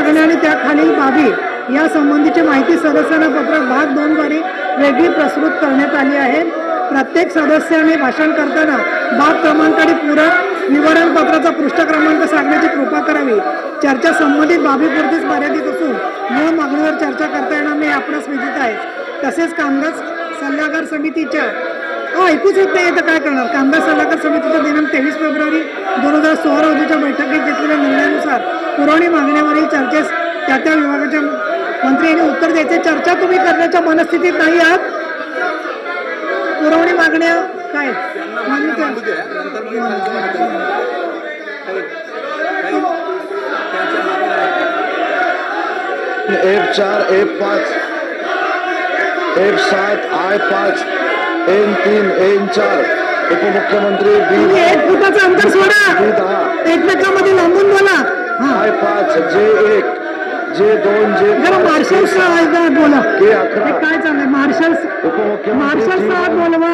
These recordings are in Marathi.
मागण्या आणि त्याखालील बाबी या संबंधीची माहिती सदस्यांना पत्रक भाग 2 द्वारे वेगळी प्रस्तुत करण्यात आली आहे। प्रत्येक सदस्याने भाषण करताना बाब क्रमांकाने पूरक विवरण पत्राचा पृष्ठ क्रमांक सांगण्याची कृपा करावी। चर्चा संबंधित बाबीपुरतीच मर्यादित असून मूळ मागणीवर चर्चा करता येणार नाही आपणास विदित आहे। तसेच कामगार सल्लागार समितीच्या ऐकूच येत नाही तर काय करणार। कामगार सल्लागार समितीच्या दिनांक 23 फेब्रुवारी 2016 रोजीच्या बैठकीत घेतलेल्या निर्णयानुसार पुरवणी मागण्यावरील चर्चेस त्या विभागाच्या मंत्री यांनी उत्तर द्यायचे। चर्चा तुम्ही करण्याच्या मनस्थितीत नाही आहात। पुरवणी मागण्या काय F4 F5 F7 I5 N3 N4 उपमुख्यमंत्री एक फुटाचं अंतर सोडा एकमेकांमध्ये लांबून बोला। I5 J1 J2 जरा मार्शल साहेब बोला K11 काय चाललंय। मार्शल साहेब बोलवा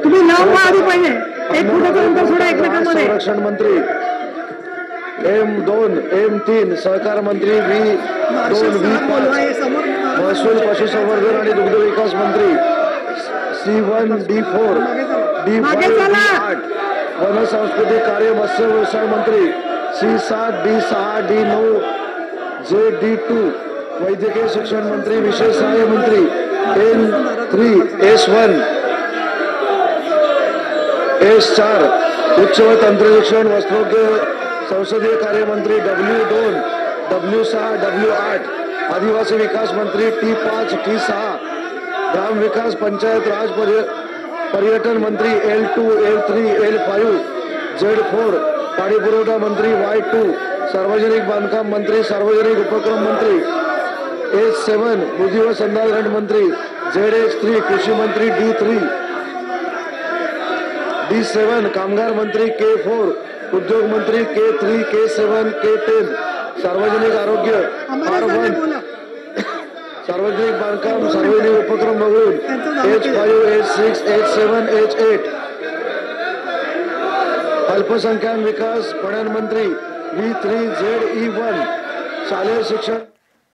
तुम्ही लांब आधी पाहिजे। एक फुटाचं अंतर सोडा एकमेकांमध्ये। संरक्षण मंत्री M2 M3 सहकार मंत्री V2 V5 महसूल पशुसंवर्धन आणि दुग्ध विकास मंत्री C1 D4 D5 D8 one सांस्कृतिक कार्य मत्स्य व्यवसाय मंत्री C7 D6 D9 JD2 वैद्यकीय शिक्षण मंत्री विशेष सहाय्य मंत्री N3 S1 S4 उच्च व तंत्र शिक्षण वस्त्रोद्योग संसदीय कार्य मंत्री W2 W6 W8 आदिवासी विकास मंत्री T5 T6 ग्राम विकास पंचायत राज पर्यटन मंत्री L2 L3 L5 Z4 पाणी पुरवठा मंत्री Y2 सार्वजनिक बांधकाम मंत्री सार्वजनिक उपक्रम मंत्री S7 बुद्धी व संधारण मंत्री ZH3 कृषि मंत्री D3 D7 कामगार मंत्री K4 उद्योग मंत्री K3 K7 K10 सार्वजनिक आरोग्य R1 सार्वजनिक बांधकाम सार्वजनिक उपक्रम वगळून H5 H6 H7 H8 अल्पसंख्याक विकास पणन मंत्री V3 ZE1 शालेय शिक्षण